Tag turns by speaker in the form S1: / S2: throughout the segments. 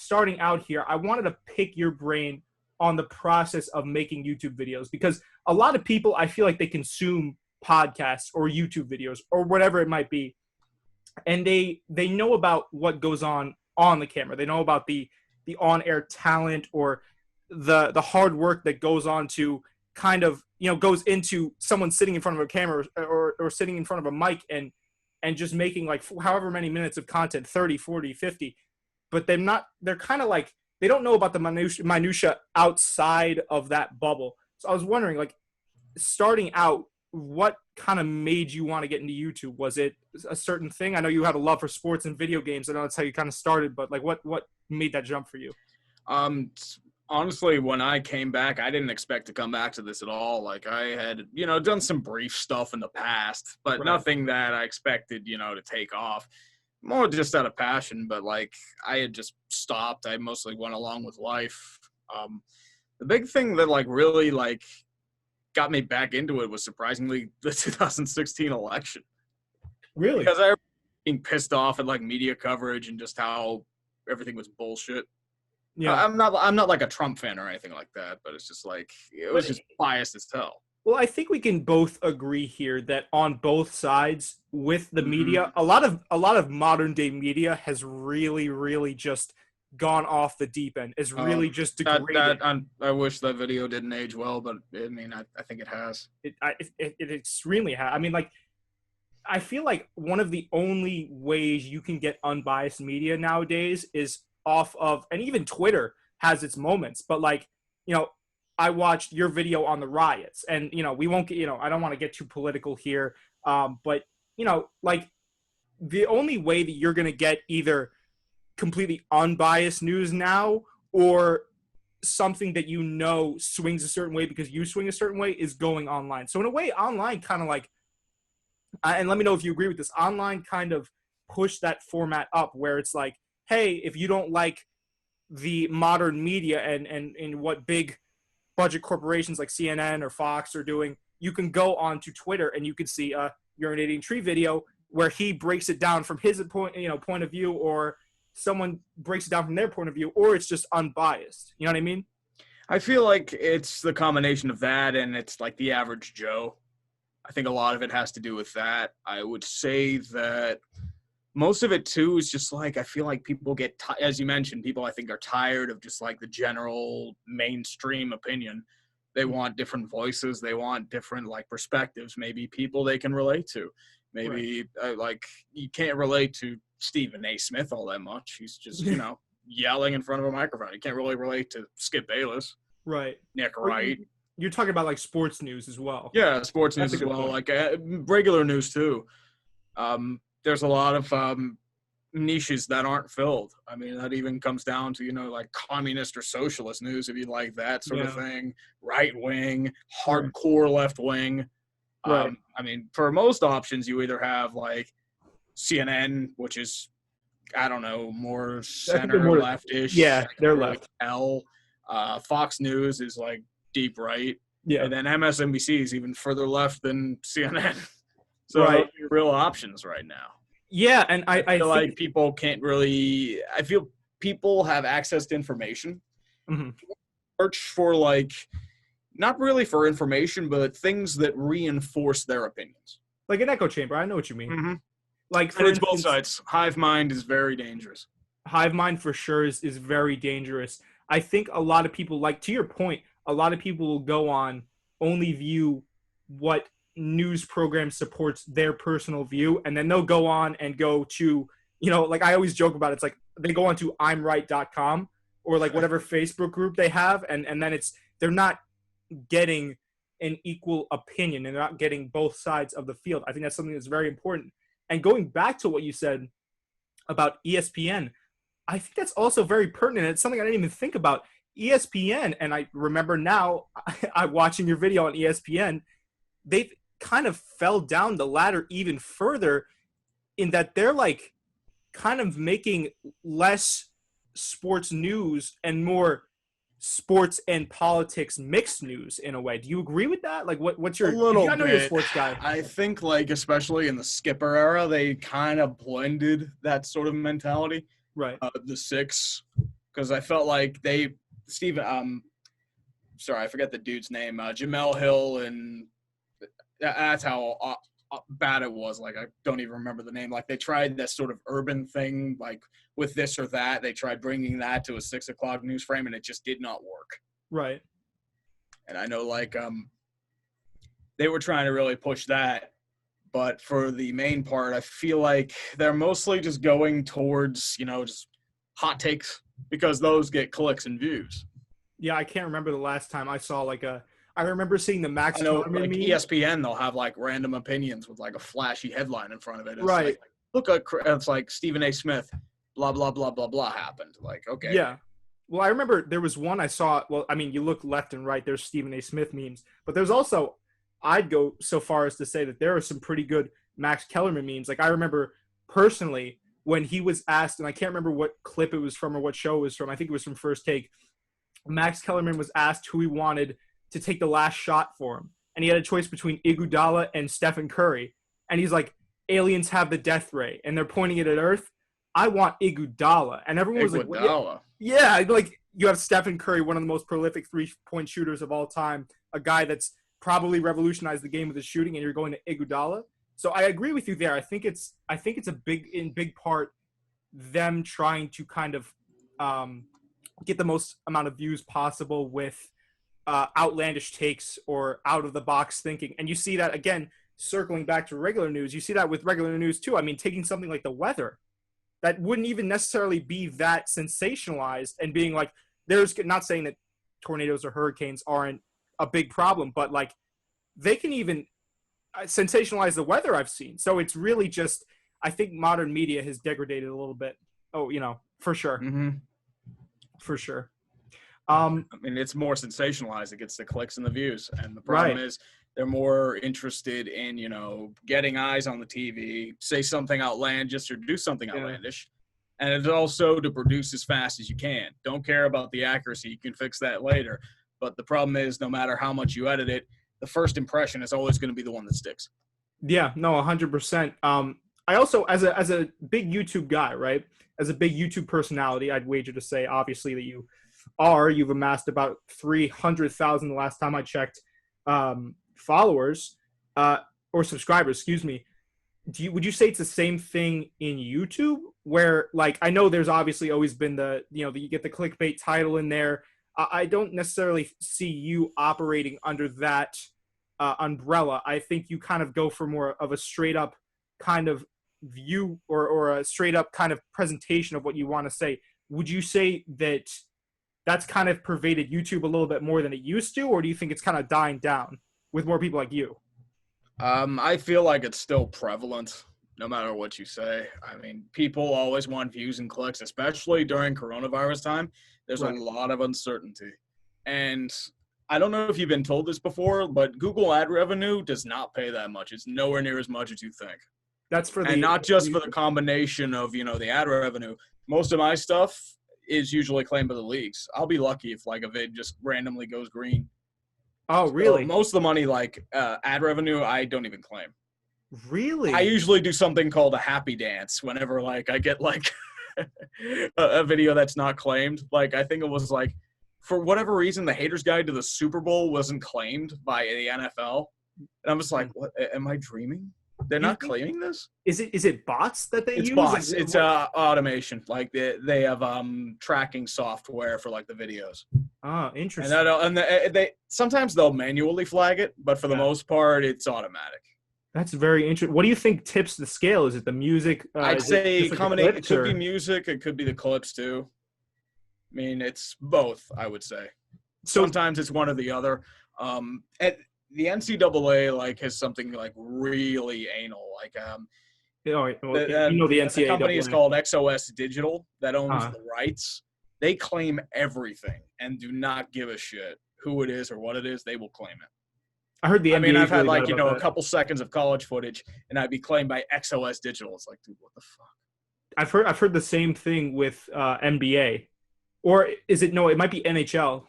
S1: starting out here, I wanted to pick your brain on the process of making YouTube videos, because a lot of people, I feel like they consume podcasts or YouTube videos or whatever it might be, and they know about what goes on the camera. They know about the on-air talent or the hard work that goes on to kind of, goes into someone sitting in front of a camera or sitting in front of a mic and just making like however many minutes of content, 30, 40, 50. But they're kind of like, they don't know about the minutia outside of that bubble. So I was wondering, like, starting out, what kind of made you want to get into YouTube? Was it a certain thing? I know you had a love for sports and video games. I know that's how you kind of started, but like what made that jump for you?
S2: Honestly, when I came back, I didn't expect to come back to this at all. Like, I had, done some brief stuff in the past, but nothing that I expected, to take off. More just out of passion, but, like, I had just stopped. I mostly went along with life. The big thing that, like, really, like, got me back into it was surprisingly the 2016 election.
S1: Really?
S2: Because I was being pissed off at, like, media coverage and just how everything was bullshit. Yeah, I'm not like a Trump fan or anything like that, but it's just like it was just biased as hell.
S1: Well, I think we can both agree here that on both sides with the media, a lot of modern day media has really, really just gone off the deep end. It's really just degraded.
S2: I wish that video didn't age well, but I mean, I think it has.
S1: It extremely has. I mean, like, I feel like one of the only ways you can get unbiased media nowadays is off of, and even Twitter has its moments, but like, I watched your video on the riots, and we won't get, I don't want to get too political here, but like, the only way that you're going to get either completely unbiased news now or something that swings a certain way because you swing a certain way is going online. So in a way, online kind of like, and let me know if you agree with this, online kind of pushed that format up where it's like, hey, if you don't like the modern media and what big budget corporations like CNN or Fox are doing, you can go on to Twitter and you can see a Urinatingtree video where he breaks it down from his point of view, or someone breaks it down from their point of view, or it's just unbiased. You know what I mean?
S2: I feel like it's the combination of that and it's like the average Joe. I think a lot of it has to do with that. I would say that most of it, too, is just like I feel like people get, as you mentioned, people I think are tired of just like the general mainstream opinion. They want different voices. They want different like perspectives, maybe people they can relate to. Maybe like you can't relate to Stephen A. Smith all that much. He's just, yelling in front of a microphone. You can't really relate to Skip Bayless.
S1: Right.
S2: Nick Wright.
S1: You're talking about like sports news as well.
S2: Yeah, sports news as well. Point. Like regular news, too. There's a lot of niches that aren't filled. I mean, that even comes down to, like communist or socialist news, if you like that sort of thing. Right wing, hardcore left wing.
S1: Right.
S2: I mean, for most options, you either have like CNN, which is, I don't know, more center leftish.
S1: Yeah, they're left.
S2: Fox News is like deep right.
S1: Yeah.
S2: And then MSNBC is even further left than CNN. So those are real options right now.
S1: Yeah, and I
S2: feel like people can't really – I feel people have access to information.
S1: Mm-hmm.
S2: Search for like – not really for information, but things that reinforce their opinions.
S1: Like an echo chamber. I know what you mean.
S2: Mm-hmm.
S1: Like,
S2: and it's both sides. Hive mind is very dangerous.
S1: Hive mind for sure is very dangerous. I think a lot of people, like to your point, a lot of people will go on, only view what – news program supports their personal view, and then they'll go on and go to, like I always joke about it, it's like they go on to imright.com or like whatever Facebook group they have, and then they're not getting an equal opinion and they're not getting both sides of the field. I think that's something that's very important. And going back to what you said about ESPN, I think that's also very pertinent. It's something I didn't even think about. ESPN, and I remember now I'm watching your video on ESPN, they've kind of fell down the ladder even further in that they're like kind of making less sports news and more sports and politics mixed news in a way. Do you agree with that? Like what's your, I know you're a sports guy.
S2: I think like, especially in the Skipper era, they kind of blended that sort of mentality.
S1: Right.
S2: The Six because I felt like sorry, I forget the dude's name, Jamel Hill, and that's how bad it was. Like, I don't even remember the name. Like, they tried that sort of urban thing, like with this or that. They tried bringing that to a 6 o'clock news frame, and it just did not work.
S1: Right.
S2: And I know, like, they were trying to really push that. But for the main part, I feel like they're mostly just going towards, just hot takes because those get clicks and views.
S1: Yeah, I can't remember the last time I saw I remember seeing the Max
S2: I know,
S1: Kellerman
S2: like
S1: meme.
S2: ESPN, they'll have like random opinions with like a flashy headline in front of it. It's
S1: Right.
S2: like, look, it's like Stephen A. Smith, blah blah blah blah blah happened. Like, okay,
S1: Yeah. Well, I remember there was one I saw. Well, I mean, you look left and right, there's Stephen A. Smith memes, but there's also, I'd go so far as to say that there are some pretty good Max Kellerman memes. Like, I remember personally when he was asked, and I can't remember what clip it was from or what show it was from. I think it was from First Take. Max Kellerman was asked who he wanted to take the last shot for him, and he had a choice between Iguodala and Stephen Curry, and he's like, "Aliens have the death ray, and they're pointing it at Earth. I want Iguodala," and everyone was like,
S2: Iguodala.
S1: "Yeah, like you have Stephen Curry, one of the most prolific 3-point shooters of all time, a guy that's probably revolutionized the game with his shooting, and you're going to Iguodala." So I agree with you there. I think it's a big part them trying to kind of get the most amount of views possible with outlandish takes or out of the box thinking. And you see that again, circling back to regular news, you see that with regular news too. I mean, taking something like the weather that wouldn't even necessarily be that sensationalized and being like, there's not saying that tornadoes or hurricanes aren't a big problem, but like they can even sensationalize the weather I've seen. So it's really just, I think modern media has degraded a little bit. Oh, for sure.
S2: Mm-hmm.
S1: For sure.
S2: I mean, it's more sensationalized. It gets the clicks and the views. And the problem is they're more interested in, getting eyes on the TV, say something outlandish or do something outlandish. And it's also to produce as fast as you can. Don't care about the accuracy. You can fix that later. But the problem is no matter how much you edit it, the first impression is always going to be the one that sticks.
S1: Yeah, no, 100%. I also, as a big YouTube guy, right? As a big YouTube personality, I'd wager to say, obviously, that you've amassed about 300,000 the last time I checked followers or subscribers, excuse me. Would you say it's the same thing in YouTube where, like, I know there's obviously always been you get the clickbait title in there. I don't necessarily see you operating under that umbrella. I think you kind of go for more of a straight up kind of view or a straight up kind of presentation of what you want to say. Would you say that that's kind of pervaded YouTube a little bit more than it used to, or do you think it's kind of dying down with more people like you?
S2: I feel like it's still prevalent no matter what you say. I mean, people always want views and clicks, especially during coronavirus time. There's a lot of uncertainty. And I don't know if you've been told this before, but Google ad revenue does not pay that much. It's nowhere near as much as you think.
S1: That's for
S2: and not just for the combination of, the ad revenue. Most of my stuff is usually claimed by the leagues. I'll be lucky if like a vid just randomly goes green.
S1: Oh, really?
S2: So most of the money, like ad revenue, I don't even claim.
S1: Really?
S2: I usually do something called a happy dance whenever like I get like a video that's not claimed. Like I think it was like for whatever reason the Haters Guide to the Super Bowl wasn't claimed by the NFL, and I'm just like, what? Am I dreaming? They're not claiming this?
S1: Is it bots that they use?
S2: It's bots. It's automation. Like they have tracking software for like the videos.
S1: Oh, interesting.
S2: And they sometimes they'll manually flag it, but for the most part, it's automatic.
S1: That's very interesting. What do you think tips the scale? Is it the music?
S2: I'd say combination. It could
S1: be
S2: music. It could be the clips too. I mean, it's both. I would say.
S1: So,
S2: sometimes it's one or the other. At the NCAA like has something like really anal. Like
S1: the NCAA.
S2: The company is called XOS Digital that owns the rights. They claim everything and do not give a shit who it is or what it is. They will claim it.
S1: I heard the NBA.
S2: I mean, I've had like a couple seconds of college footage, and I'd be claimed by XOS Digital. It's like, dude, what the fuck?
S1: I've heard the same thing with NBA, or is it no? It might be NHL.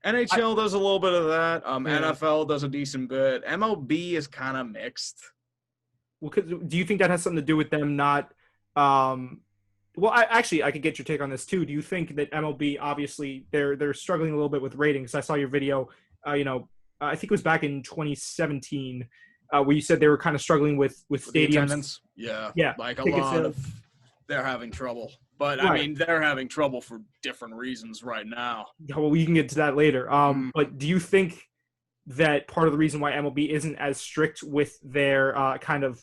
S2: NHL does a little bit of that. NFL does a decent bit. MLB is kind of mixed.
S1: Well, do you think that has something to do with them not Well, I could get your take on this too. Do you think that MLB obviously they're struggling a little bit with ratings? I saw your video. I think it was back in 2017 where you said they were kind of struggling with
S2: With the
S1: stadiums.
S2: attendance, yeah,
S1: Yeah,
S2: like a
S1: ticket
S2: lot
S1: sales.
S2: of they're having trouble. But I
S1: Right.
S2: mean, they're having trouble for different reasons right now.
S1: Well, we can get to that later.
S2: Mm,
S1: But do you think that part of the reason why MLB isn't as strict with their kind of,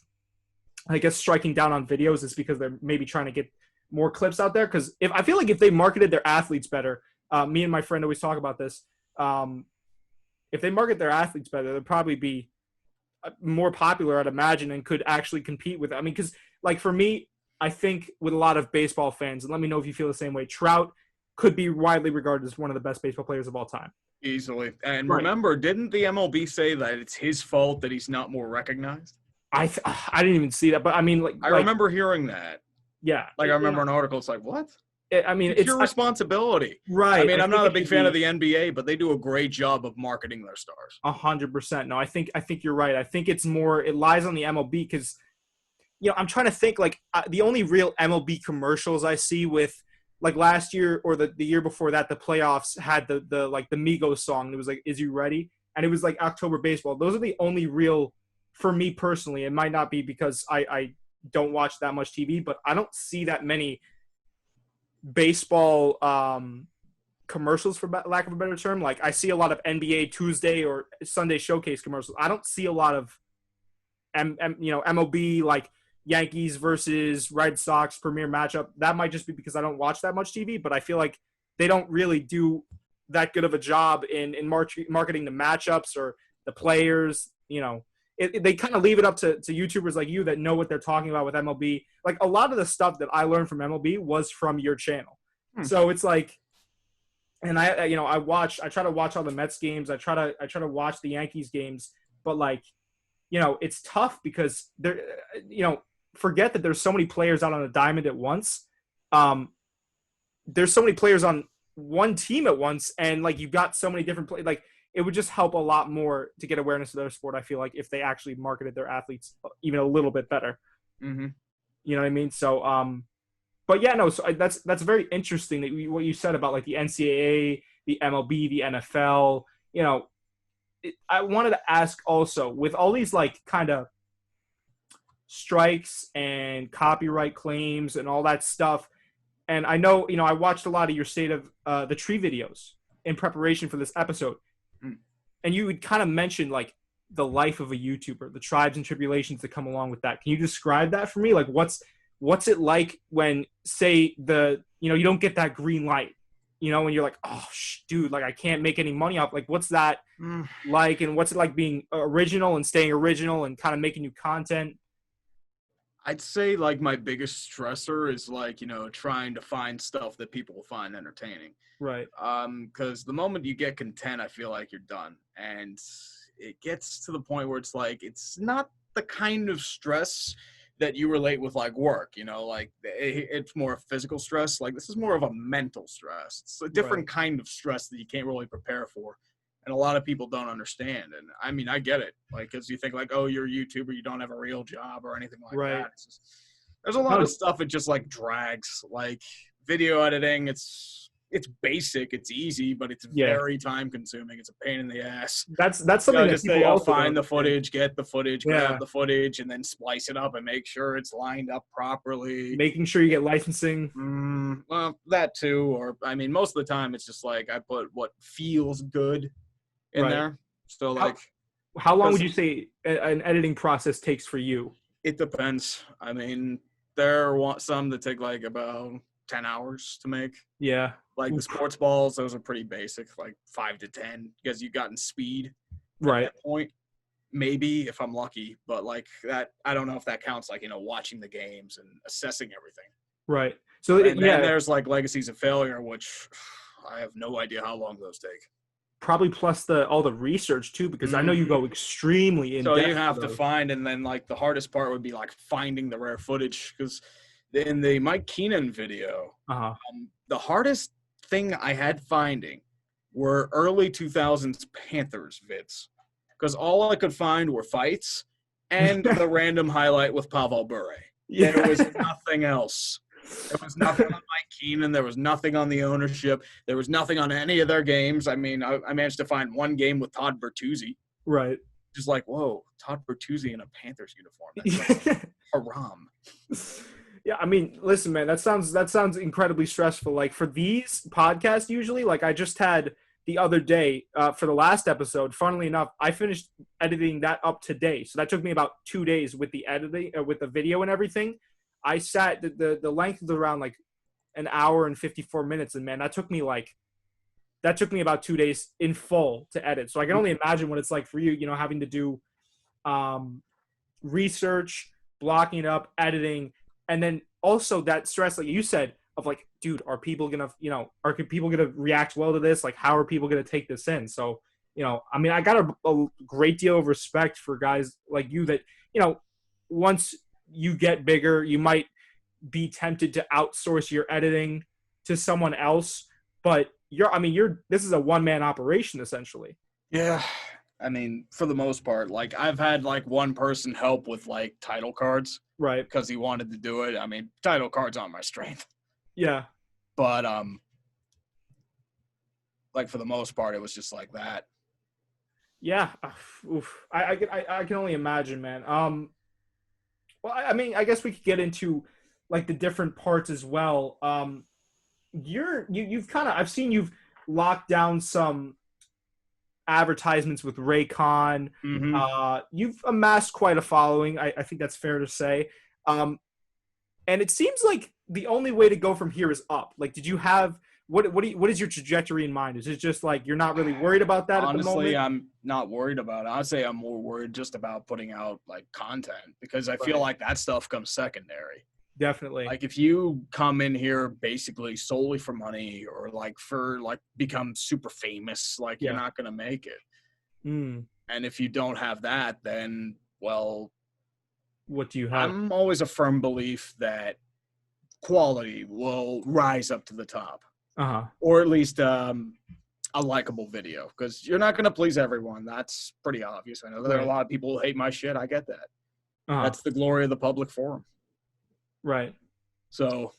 S1: I guess, striking down on videos is because they're maybe trying to get more clips out there? Because if I feel like if they marketed their athletes better, me and my friend always talk about this. Um, if they market their athletes better, they'll probably be more popular, I'd imagine, and could actually compete with it. I mean, because like for me, I think with a lot of baseball fans, and let me know if you feel the same way. Trout could be widely regarded as one of the best baseball players of all time.
S2: easily. And
S1: Right.
S2: remember, didn't the MLB say that it's his fault that he's not more recognized?
S1: I didn't even see that, but I mean,
S2: I remember hearing that.
S1: yeah,
S2: Like I remember an article. It's like, what?
S1: I mean,
S2: It's your responsibility. I
S1: right.
S2: mean,
S1: I
S2: I'm
S1: think
S2: not a
S1: it
S2: big
S1: should
S2: fan of
S1: be
S2: the NBA, but they do a great job of marketing their stars.
S1: 100%. No, I think you're right. I think it's more it lies on the MLB because I'm trying to think like the only real MLB commercials I see with like last year or the year before that, the playoffs had the like the Migos song. It was like, "Is you ready?" And it was like October baseball. Those are the only real, for me personally. It might not be because I don't watch that much TV, but I don't see that many baseball commercials, for lack of a better term. Like I see a lot of NBA Tuesday or Sunday showcase commercials. I don't see a lot of MLB like Yankees versus Red Sox premier matchup. That might just be because I don't watch that much TV, but I feel like they don't really do that good of a job in marketing the matchups or the players. They kind of leave it up to YouTubers like you that know what they're talking about with MLB. Like a lot of the stuff that I learned from MLB was from your channel.
S2: Hmm.
S1: So it's like, and I try to watch all the Mets games. I try to watch the Yankees games, but like, it's tough because forget that there's so many players out on a diamond at once. There's so many players on one team at once, and like you've got so many different players. Like it would just help a lot more to get awareness of their sport. I feel like if they actually marketed their athletes even a little bit better.
S2: Mm-hmm.
S1: You know what I mean? So, but yeah, no. So that's very interesting that what you said about like the NCAA, the MLB, the NFL. I wanted to ask also with all these like kind of strikes and copyright claims and all that stuff. And I know, I watched a lot of your State of the Tree videos in preparation for this episode.
S2: Mm.
S1: And you would kind of mention like the life of a YouTuber, the tribes and tribulations that come along with that. Can you describe that for me? Like what's it like when, say, you don't get that green light, and you're like, oh, dude, like I can't make any money off. Like, what's that like? And what's it like being original and staying original and kind of making new content?
S2: I'd say like my biggest stressor is like, trying to find stuff that people will find entertaining.
S1: Right.
S2: Because the moment you get content, I feel like you're done. And it gets to the point where it's like, it's not the kind of stress that you relate with like work, like it's more physical stress. Like this is more of a mental stress. It's a different kind of stress that you can't really prepare for. And a lot of people don't understand. And I mean, I get it. Like, because you think like, oh, you're a YouTuber, you don't have a real job or anything like that. It's just, there's a lot of stuff. It just like drags. Like video editing, it's basic, it's easy, but it's very time consuming. It's a pain in the ass.
S1: That's something that people also
S2: find the footage, get the footage, grab the footage, and then splice it up and make sure it's lined up properly.
S1: Making sure you get licensing.
S2: Well, that too. Or I mean, most of the time it's just like I put what feels good in there. So like,
S1: how long would you say an editing process takes for you?
S2: It depends. I mean, there are some that take like about 10 hours to make.
S1: Yeah.
S2: Like the sports balls, those are pretty basic, like 5 to 10, because you've gotten speed at that point. Maybe if I'm lucky, but like that, I don't know if that counts. Like watching the games and assessing everything.
S1: Right. So
S2: and then there's like legacies of failure, which I have no idea how long those take.
S1: Probably plus all the research too, because I know you go extremely in depth.
S2: So you have to find, and then like the hardest part would be like finding the rare footage, because in the Mike Keenan video, the hardest thing I had finding were early 2000s Panthers vids, because all I could find were fights and the random highlight with Pavel Bure. There was nothing else. There was nothing on Mike Keenan. There was nothing on the ownership. There was nothing on any of their games. I mean, I managed to find one game with Todd Bertuzzi.
S1: Right.
S2: Just like, whoa, Todd Bertuzzi in a Panthers uniform. That's like haram.
S1: Yeah, I mean, listen, man, that sounds incredibly stressful. Like for these podcasts, usually, like I just had the other day for the last episode. Funnily enough, I finished editing that up today, so that took me about 2 days with the editing, with the video and everything. I sat the length was around like an hour and 54 minutes, and man, that took me about 2 days in full to edit. So I can only imagine what it's like for you, having to do research, blocking it up, editing, and then also that stress, like you said, of like, dude, are people gonna react well to this? Like, how are people gonna take this in? So, I mean, I got a great deal of respect for guys like you that, once you get bigger, you might be tempted to outsource your editing to someone else, but this is a one-man operation essentially.
S2: Yeah. I mean, for the most part, like I've had like one person help with like title cards
S1: Right.
S2: because he wanted to do it. I mean, title cards aren't my strength,
S1: Yeah.
S2: but like for the most part, it was just like that.
S1: Yeah. Oof. I can only imagine, man. Well, I mean, I guess we could get into like the different parts as well. You've kind of, I've seen you've locked down some advertisements with Raycon.
S2: Mm-hmm.
S1: You've amassed quite a following. I think that's fair to say. And it seems like the only way to go from here is up. Like, did you have what is your trajectory in mind? Is it just like you're not really worried about that at the moment?
S2: Honestly, I'm not worried about it. I'd say I'm more worried just about putting out like content because I feel like that stuff comes secondary.
S1: Definitely.
S2: Like if you come in here basically solely for money or like for like become super famous, like you're not gonna make it.
S1: Mm.
S2: And if you don't have that, then well,
S1: what do you have?
S2: I'm always a firm belief that quality will rise up to the top.
S1: Uh-huh.
S2: Or at least a likable video, because you're not going to please everyone. That's pretty obvious. I know there are a lot of people who hate my shit. I get that.
S1: Uh-huh.
S2: That's the glory of the public forum.
S1: Right.
S2: So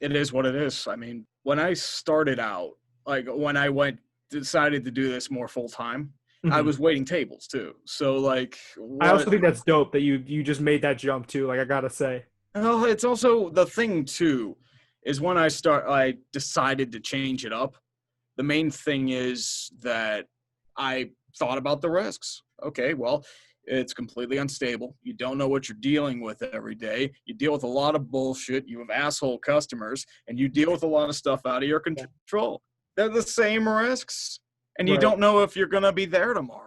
S2: it is what it is. I mean, when I started out, like when I decided to do this more full time, I was waiting tables too. So like,
S1: I also think that's dope that you just made that jump too. Like I gotta say.
S2: Well, it's also the thing too, is when I decided to change it up. The main thing is that I thought about the risks. Okay, well, it's completely unstable. You don't know what you're dealing with every day. You deal with a lot of bullshit. You have asshole customers, and you deal with a lot of stuff out of your control. They're the same risks, and you don't know if you're going to be there tomorrow.